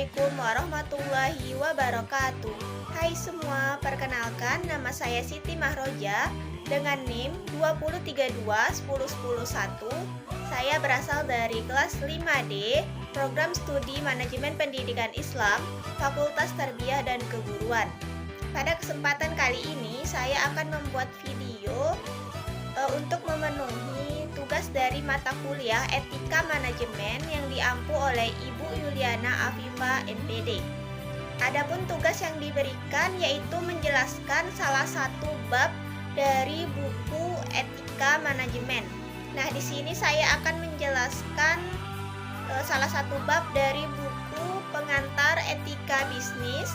Assalamualaikum warahmatullahi wabarakatuh. Hai semua, perkenalkan nama saya Siti Mahroja dengan NIM 2032101. Saya berasal dari kelas 5D, Program Studi Manajemen Pendidikan Islam, Fakultas Tarbiyah dan Keguruan. Pada kesempatan kali ini saya akan membuat video untuk memenuhi tugas dari mata kuliah Etika Manajemen yang diampu oleh Ibu Yuliana Afifa MPD. Adapun tugas yang diberikan yaitu menjelaskan salah satu bab dari buku Etika Manajemen. Nah, di sini saya akan menjelaskan salah satu bab dari buku Pengantar Etika Bisnis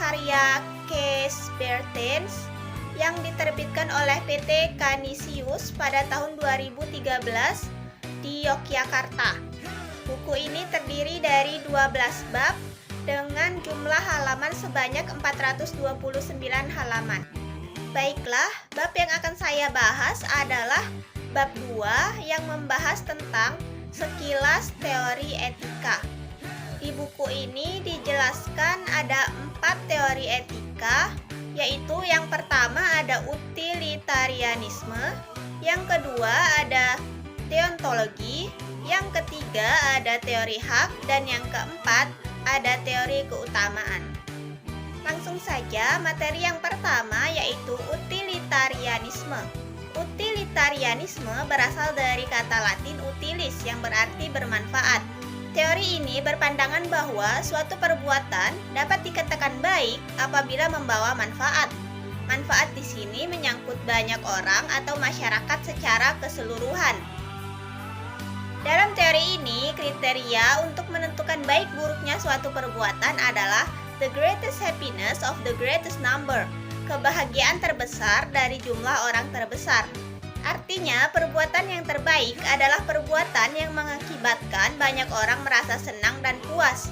karya Kees Bertens yang diterbitkan oleh PT Canisius pada tahun 2013 di Yogyakarta. Buku ini terdiri dari 12 bab dengan jumlah halaman sebanyak 429 halaman. Baiklah, bab yang akan saya bahas adalah bab 2 yang membahas tentang sekilas teori etika. Di buku ini dijelaskan ada 4 teori etika, yaitu yang pertama ada utilitarianisme, yang kedua ada deontologi, yang ketiga ada teori hak, dan yang keempat ada teori keutamaan. Langsung saja, materi yang pertama yaitu utilitarianisme. Utilitarianisme berasal dari kata Latin utilis yang berarti bermanfaat. Teori ini berpandangan bahwa suatu perbuatan dapat dikatakan baik apabila membawa manfaat. Manfaat di sini menyangkut banyak orang atau masyarakat secara keseluruhan. Dalam teori ini, kriteria untuk menentukan baik buruknya suatu perbuatan adalah the greatest happiness of the greatest number, kebahagiaan terbesar dari jumlah orang terbesar. Artinya, perbuatan yang terbaik adalah perbuatan yang mengakibatkan banyak orang merasa senang dan puas.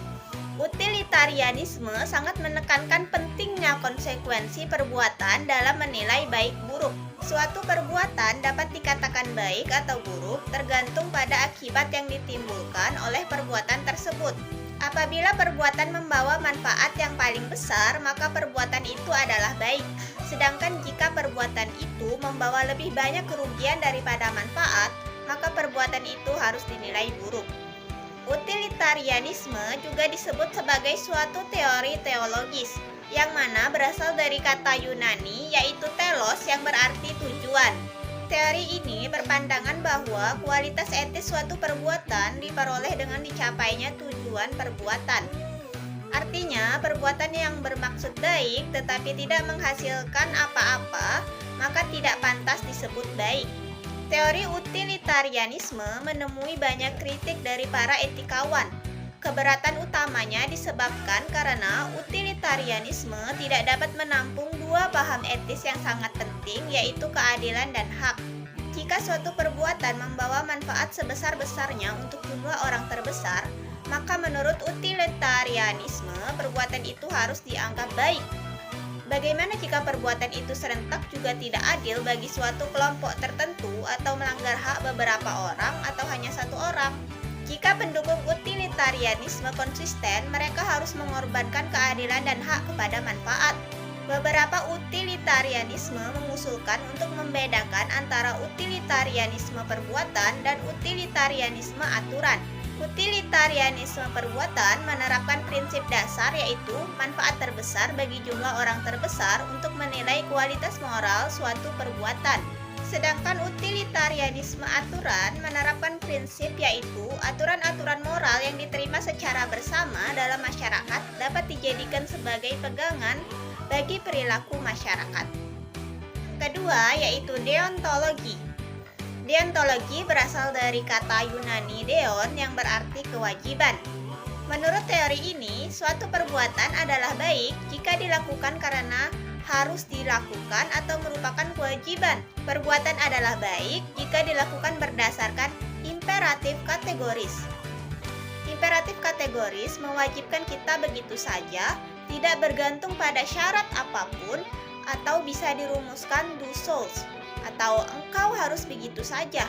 Utilitarianisme sangat menekankan pentingnya konsekuensi perbuatan dalam menilai baik buruk. Suatu perbuatan dapat dikatakan baik atau buruk tergantung pada akibat yang ditimbulkan oleh perbuatan tersebut. Apabila perbuatan membawa manfaat yang paling besar, maka perbuatan itu adalah baik. Sedangkan jika perbuatan itu membawa lebih banyak kerugian daripada manfaat, maka perbuatan itu harus dinilai buruk. Utilitarianisme juga disebut sebagai suatu teori teologis, yang mana berasal dari kata Yunani yaitu telos yang berarti tujuan. Teori ini berpandangan bahwa kualitas etis suatu perbuatan diperoleh dengan dicapainya tujuan perbuatan. Artinya, perbuatan yang bermaksud baik tetapi tidak menghasilkan apa-apa, maka tidak pantas disebut baik. Teori utilitarianisme menemui banyak kritik dari para etikawan. Keberatan utamanya disebabkan karena utilitarianisme tidak dapat menampung dua paham etis yang sangat penting, yaitu keadilan dan hak. Jika suatu perbuatan membawa manfaat sebesar-besarnya untuk jumlah orang terbesar, maka menurut utilitarianisme, perbuatan itu harus dianggap baik. Bagaimana jika perbuatan itu serentak juga tidak adil bagi suatu kelompok tertentu atau melanggar hak beberapa orang atau hanya satu orang? Jika pendukung utilitarianisme konsisten, mereka harus mengorbankan keadilan dan hak kepada manfaat. Beberapa utilitarianisme mengusulkan untuk membedakan antara utilitarianisme perbuatan dan utilitarianisme aturan. Utilitarianisme perbuatan menerapkan prinsip dasar yaitu manfaat terbesar bagi jumlah orang terbesar untuk menilai kualitas moral suatu perbuatan. Sedangkan utilitarianisme aturan menerapkan prinsip yaitu aturan-aturan moral yang diterima secara bersama dalam masyarakat dapat dijadikan sebagai pegangan bagi perilaku masyarakat. Kedua yaitu deontologi. Deontologi berasal dari kata Yunani deon yang berarti kewajiban. Menurut teori ini, suatu perbuatan adalah baik jika dilakukan karena harus dilakukan atau merupakan kewajiban. Perbuatan adalah baik jika dilakukan berdasarkan imperatif kategoris. Imperatif kategoris mewajibkan kita begitu saja, tidak bergantung pada syarat apapun, atau bisa dirumuskan do souls, atau engkau harus begitu saja.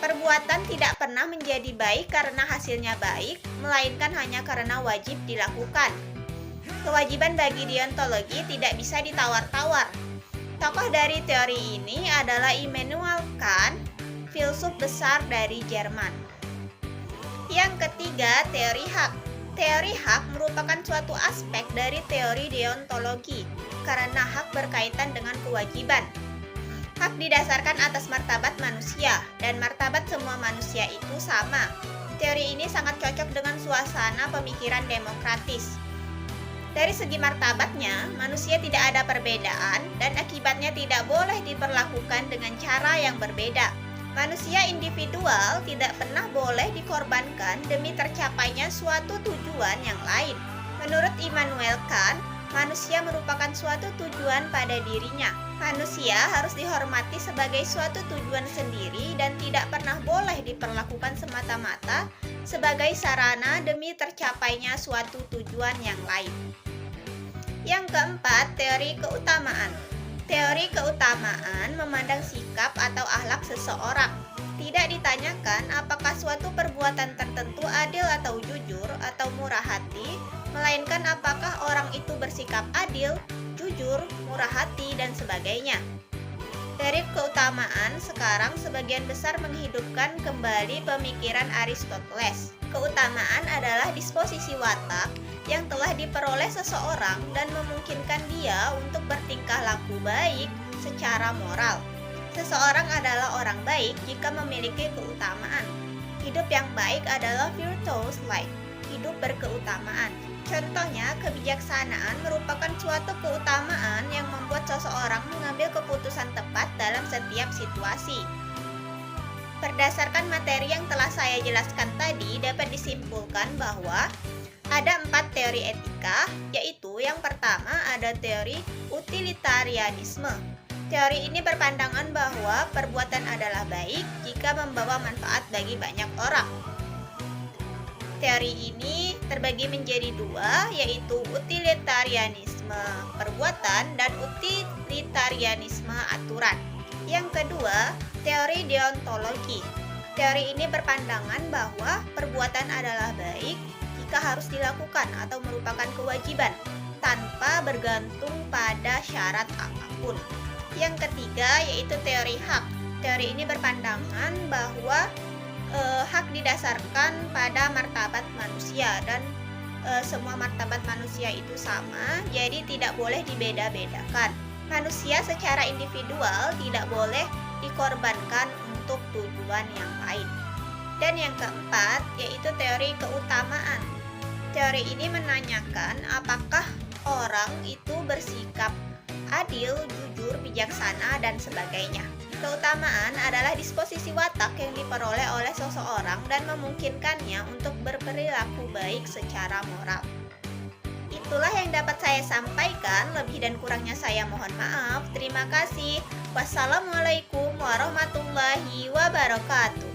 Perbuatan tidak pernah menjadi baik karena hasilnya baik, melainkan hanya karena wajib dilakukan. Kewajiban bagi deontologi tidak bisa ditawar-tawar. Tokoh dari teori ini adalah Immanuel Kant, filsuf besar dari Jerman. Yang ketiga, teori hak. Teori hak merupakan suatu aspek dari teori deontologi, karena hak berkaitan dengan kewajiban. Hak didasarkan atas martabat manusia, dan martabat semua manusia itu sama. Teori ini sangat cocok dengan suasana pemikiran demokratis. Dari segi martabatnya, manusia tidak ada perbedaan, dan akibatnya tidak boleh diperlakukan dengan cara yang berbeda. Manusia individual tidak pernah boleh dikorbankan demi tercapainya suatu tujuan yang lain. Menurut Immanuel Kant, manusia merupakan suatu tujuan pada dirinya. Manusia harus dihormati sebagai suatu tujuan sendiri dan tidak pernah boleh diperlakukan semata-mata sebagai sarana demi tercapainya suatu tujuan yang lain. Yang keempat, teori keutamaan. Teori keutamaan memandang sikap atau akhlak seseorang. Tidak ditanyakan apakah suatu perbuatan tertentu adil atau jujur atau murah hati, melainkan apakah orang itu bersikap adil, jujur, murah hati, dan sebagainya. Dari keutamaan, sekarang sebagian besar menghidupkan kembali pemikiran Aristoteles. Keutamaan adalah disposisi watak yang telah diperoleh seseorang dan memungkinkan dia untuk bertingkah laku baik secara moral. Seseorang adalah orang baik jika memiliki keutamaan. Hidup yang baik adalah virtuous life, hidup berkeutamaan. Contohnya, kebijaksanaan merupakan suatu keutamaan yang membuat seseorang mengambil keputusan tepat dalam setiap situasi. Berdasarkan materi yang telah saya jelaskan tadi, dapat disimpulkan bahwa ada 4 teori etika, yaitu yang pertama ada teori utilitarianisme. Teori ini berpandangan bahwa perbuatan adalah baik jika membawa manfaat bagi banyak orang. Teori ini terbagi menjadi 2, yaitu utilitarianisme perbuatan dan utilitarianisme aturan. Yang kedua, teori deontologi. Teori ini berpandangan bahwa perbuatan adalah baik jika harus dilakukan atau merupakan kewajiban, tanpa bergantung pada syarat apapun. Yang ketiga, yaitu teori hak. Teori ini berpandangan bahwa hak didasarkan pada martabat manusia dan semua martabat manusia itu sama, jadi tidak boleh dibeda-bedakan. Manusia secara individual tidak boleh dikorbankan untuk tujuan yang lain. Dan yang keempat, yaitu teori keutamaan. Teori ini menanyakan apakah orang itu bersikap adil, jujur, bijaksana, dan sebagainya. Keutamaan adalah disposisi watak yang diperoleh oleh seseorang dan memungkinkannya untuk berperilaku baik secara moral. Itulah yang dapat saya sampaikan, lebih dan kurangnya saya mohon maaf. Terima kasih. Wassalamualaikum warahmatullahi wabarakatuh.